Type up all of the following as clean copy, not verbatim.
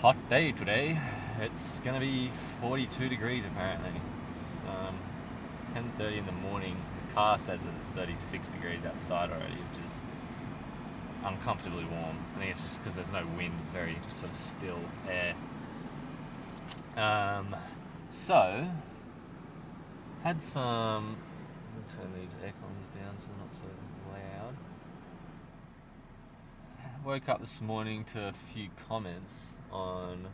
hot day today. It's gonna be 42 degrees apparently. It's 10:30 in the morning. The car says that it's 36 degrees outside already, which is uncomfortably warm. I think it's just because there's no wind. It's very sort of still air. So had some. I'll turn these air cons down so they're not so loud. Woke up this morning to a few comments on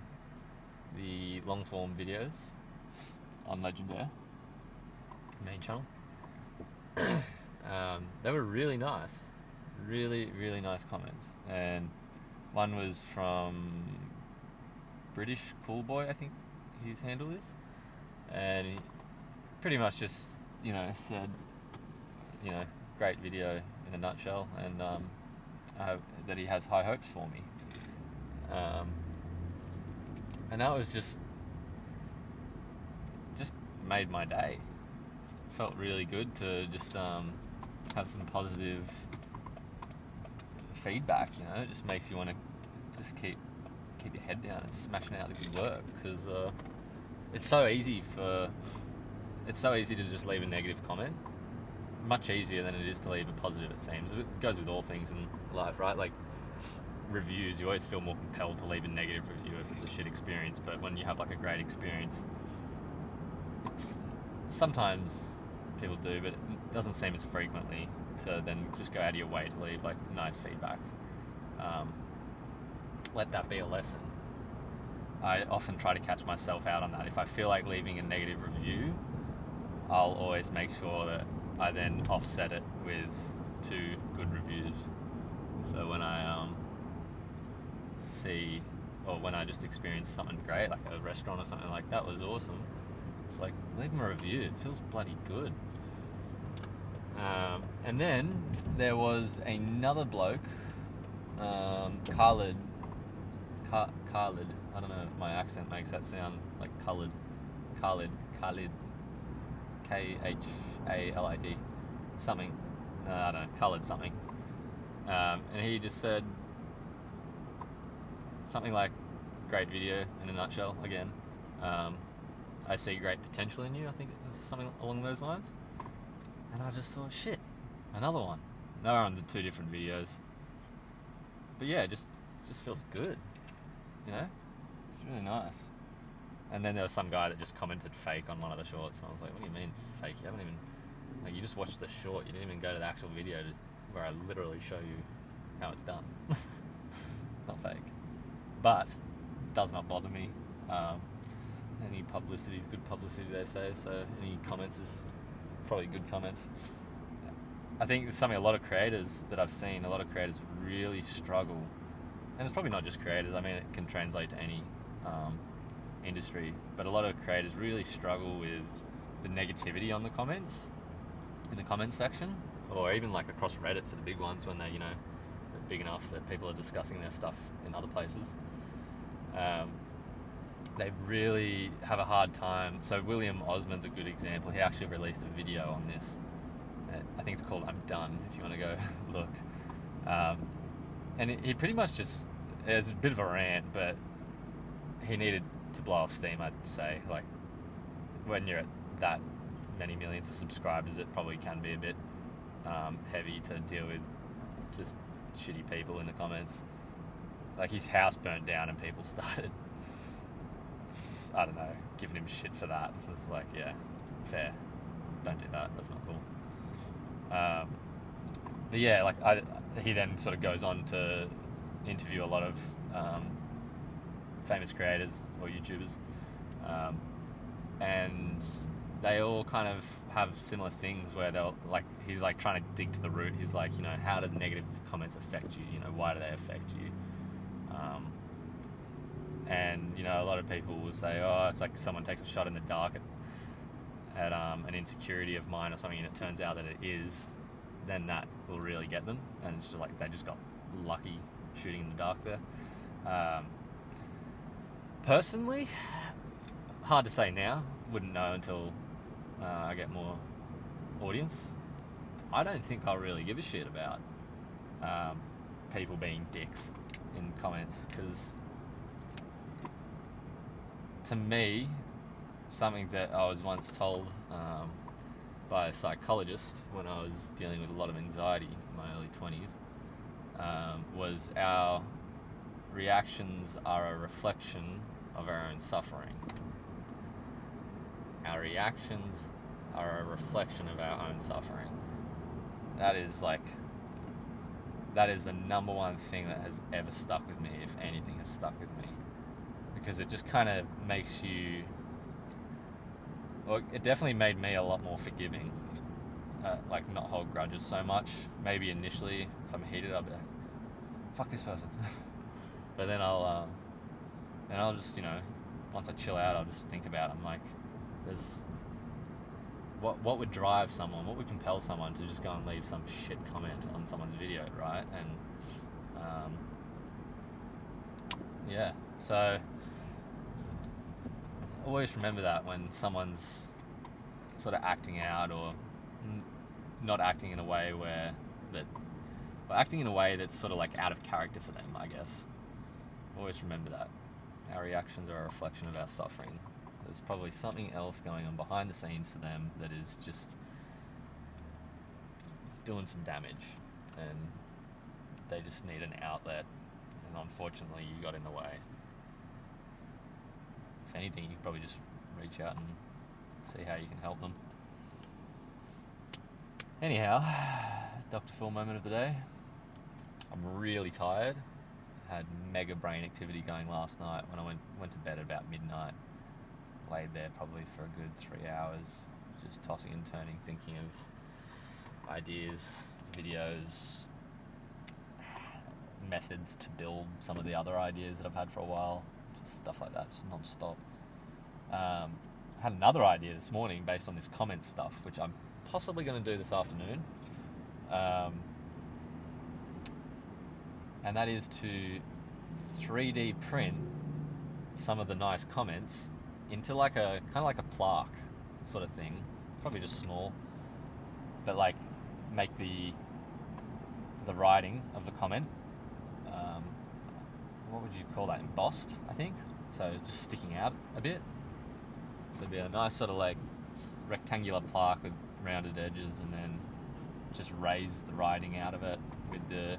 the long form videos on Legendaire main channel. They were really nice, really nice comments, and one was from British Cool Boy, I think his handle is, and he pretty much just said great video in a nutshell, and that he has high hopes for me, and that was just made my day. Felt really good to just have some positive feedback. It just makes you want to just keep your head down and smashing out the good work, because it's so easy to just leave a negative comment. Much easier than it is to leave a positive, it seems. It goes with all things in life, right? Like reviews, you always feel more compelled to leave a negative review if it's a shit experience, but when you have like a great experience, it's sometimes people do, but it doesn't seem as frequently to then just go out of your way to leave like nice feedback. Let that be a lesson. I often try to catch myself out on that. If I feel like leaving a negative review, I'll always make sure that I then offset it with 2 good reviews. So when I see, or when I just experience something great, like a restaurant or something like that was awesome, it's like, leave them a review. It feels bloody good. And then there was another bloke, Khalid. I don't know if my accent makes that sound like Khalid, Khalid, Khalid, something. I don't know, Khalid something. And he just said something like, great video in a nutshell, again. I see great potential in you, I think it was something along those lines. And I just thought, shit, another one. They were on the 2 different videos. But yeah, it just feels good, It's really nice. And then there was some guy that just commented fake on one of the shorts, and I was like, what do you mean it's fake? You haven't even, you just watched the short, you didn't even go to the actual video where I literally show you how it's done. Not fake. But it does not bother me. Any publicity is good publicity, they say, so any comments is probably good comments. I think it's something a lot of creators that I've seen, a lot of creators really struggle, and it's probably not just creators, I mean it can translate to any industry, but a lot of creators really struggle with the negativity on the comments, in the comments section, or even like across Reddit for the big ones when they're big enough that people are discussing their stuff in other places. They really have a hard time. So William Osman's a good example. He actually released a video on this. I think it's called I'm Done, if you want to go look. And he pretty much just, it's a bit of a rant, but he needed to blow off steam, I'd say. Like, when you're at that many millions of subscribers, it probably can be a bit heavy to deal with just shitty people in the comments. Like, his house burnt down and people started, I don't know, giving him shit for that. It was like, yeah, fair. Don't do that. That's not cool. But yeah, like he then sort of goes on to interview a lot of famous creators or YouTubers, and they all kind of have similar things where they'll he's like trying to dig to the root. He's like, how do negative comments affect you? Why do they affect you? And a lot of people will say, oh, it's like someone takes a shot in the dark at an insecurity of mine or something, and it turns out that it is, then that will really get them, and it's just like they just got lucky shooting in the dark there. Personally, hard to say now, wouldn't know until I get more audience. I don't think I'll really give a shit about people being dicks in comments, because to me, something that I was once told by a psychologist when I was dealing with a lot of anxiety in my early 20s, was our reactions are a reflection of our own suffering. Our reactions are a reflection of our own suffering. That is the number one thing that has ever stuck with me, if anything has stuck with me. Because it just kind of makes you... Well, it definitely made me a lot more forgiving. Like, not hold grudges so much. Maybe initially, if I'm heated, I'll be like, fuck this person. But then I'll just, once I chill out, I'll just think about it. I'm like, what would drive someone, what would compel someone to just go and leave some shit comment on someone's video, right? And yeah, so always remember that when someone's sort of acting out or not acting in a way acting in a way that's sort of like out of character for them, I guess. Always remember that. Our reactions are a reflection of our suffering. There's probably something else going on behind the scenes for them that is just doing some damage, and they just need an outlet, and unfortunately you got in the way. If anything, you could probably just reach out and see how you can help them. Anyhow, Dr. Phil moment of the day. I'm really tired. Had mega brain activity going last night when I went to bed at about midnight. Laid there probably for a good 3 hours, just tossing and turning, thinking of ideas, videos, methods to build some of the other ideas that I've had for a while, just stuff like that, just non-stop. I had another idea this morning based on this comment stuff, which I'm possibly going to do this afternoon, and that is to 3D print some of the nice comments into like a kind of like a plaque sort of thing, probably just small, but like make the writing of the comment, what would you call that, embossed, I think, so just sticking out a bit. So it'd be a nice sort of like rectangular plaque with rounded edges, and then just raise the writing out of it with the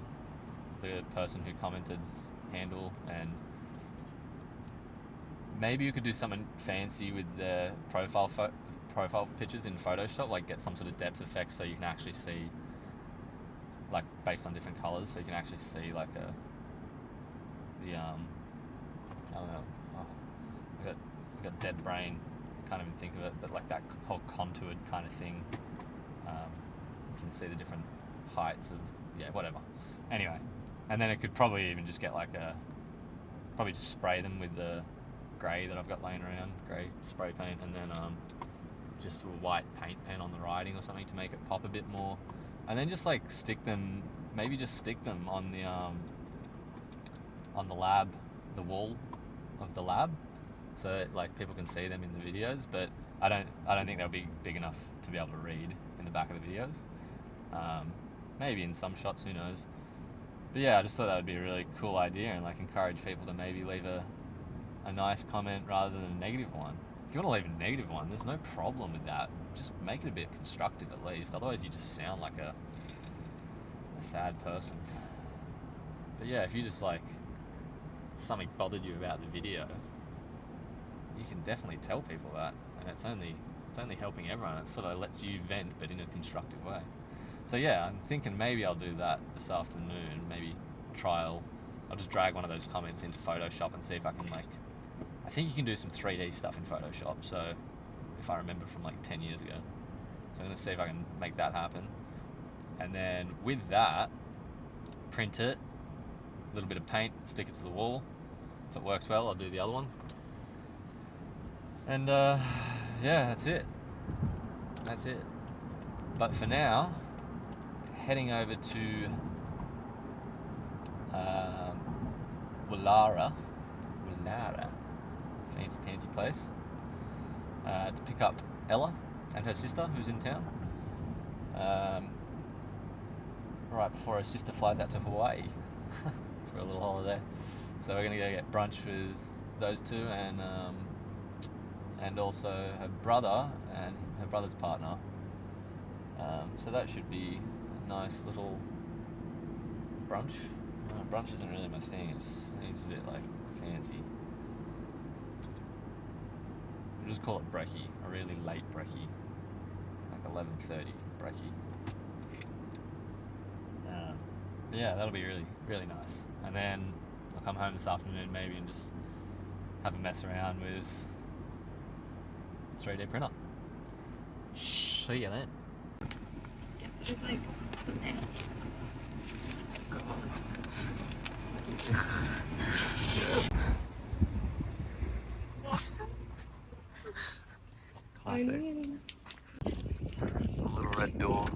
person who commented's handle. And maybe you could do something fancy with the profile pictures in Photoshop, like get some sort of depth effect so you can actually see, like based on different colors, so you can actually see like I don't know, I got dead brain, can't even think of it, but like that whole contoured kind of thing. You can see the different heights of, whatever. Anyway, and then it could probably even just get like probably just spray them with the grey that I've got laying around, grey spray paint, and then just a white paint pen on the writing or something to make it pop a bit more, and then just like stick them on the lab, the wall of the lab, so that like people can see them in the videos, but I don't think they'll be big enough to be able to read in the back of the videos. Maybe in some shots, who knows. But yeah, I just thought that would be a really cool idea, and like encourage people to maybe leave a nice comment rather than a negative one. If you want to leave a negative one, there's no problem with that. Just make it a bit constructive at least. Otherwise you just sound like a sad person. But yeah, if you just like, something bothered you about the video, you can definitely tell people that, and it's only helping everyone. It sort of lets you vent, but in a constructive way. So yeah, I'm thinking maybe I'll do that this afternoon. Maybe I'll just drag one of those comments into Photoshop and see if I can I think you can do some 3D stuff in Photoshop, so if I remember from like 10 years ago. So I'm going to see if I can make that happen. And then with that, print it, a little bit of paint, stick it to the wall. If it works well, I'll do the other one. And that's it. But for now, heading over to Woollahra, fancy place, to pick up Ella and her sister who's in town, right before her sister flies out to Hawaii for a little holiday. So we're going to go get brunch with those two, and and also her brother and her brother's partner. So that should be a nice little brunch. Brunch isn't really my thing, it just seems a bit like fancy. We'll just call it brekkie, a really late brekkie, like 11:30 brekkie. Yeah, that'll be really, really nice. And then I'll come home this afternoon maybe and just have a mess around with 3D printer. See you then. Yeah, it's like Classic. The little red door.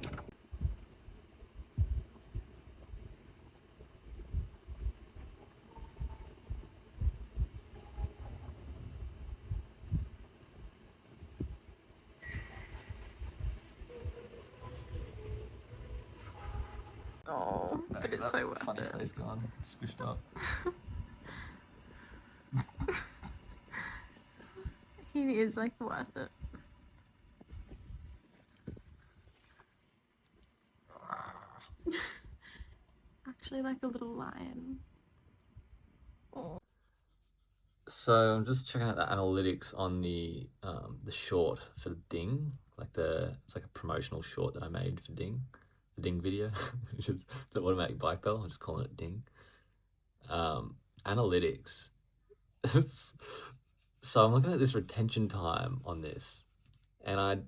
Oh, but it's so worth funny it. face gone, squished up. He is like worth it. Actually, like a little lion. Oh. So I'm just checking out the analytics on the short for Ding, it's like a promotional short that I made for Ding, the Ding video, which is the automatic bike bell. I'm just calling it Ding. Analytics. So I'm looking at this retention time on this, and I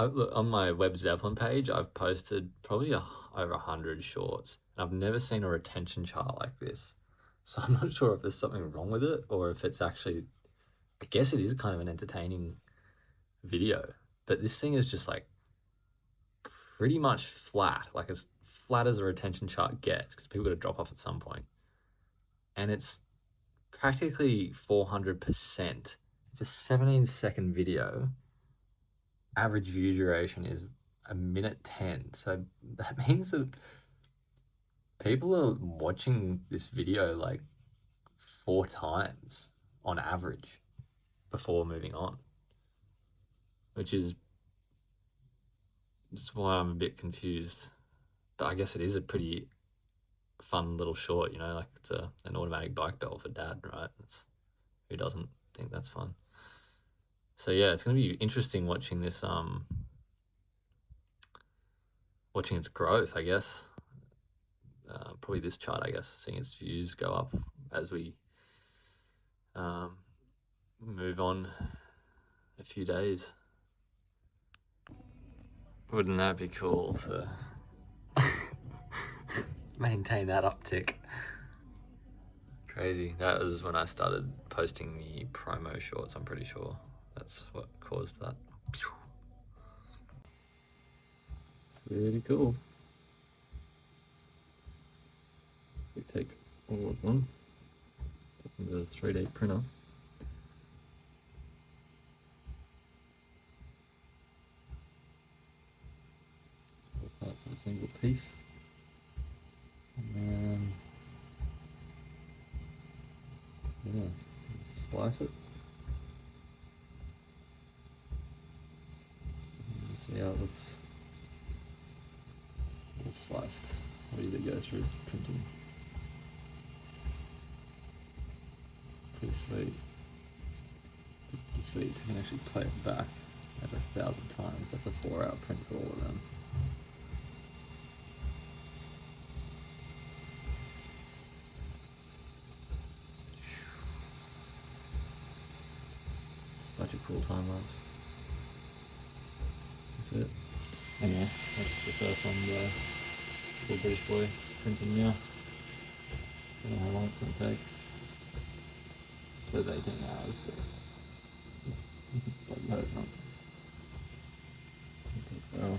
look on my Web Zeppelin page. I've posted probably over 100 shorts, and I've never seen a retention chart like this. So I'm not sure if there's something wrong with it or if it's actually, I guess it is kind of an entertaining video, but this thing is just like pretty much flat, like as flat as a retention chart gets, because people got to drop off at some point. And it's practically 400%. It's a 17-second video. Average view duration is 1:10. So that means that people are watching this video like 4 times on average before moving on, which is why I'm a bit confused. But I guess it is a pretty fun little short, like it's an automatic bike bell for dad, right? Who doesn't think that's fun? So yeah, it's going to be interesting watching this, watching its growth, I guess. Probably this chart, I guess, seeing its views go up as we move on a few days. Wouldn't that be cool to maintain that uptick? Crazy. That was when I started posting the promo shorts, I'm pretty sure. That's what caused that. Pretty cool. We take all of them, put them to the 3D printer. Parts of a single piece. And then, slice it. See how it looks all sliced, ready to go through printing. Pretty sweet. Pretty sweet. You can actually play it back over 1,000 times. That's a 4-hour print for all of them. Such a cool time lapse. That's it. Anyway, that's the first one, the little British boy printing now. Don't know how long it's going to take. It says 18 hours, but I hope not. Well.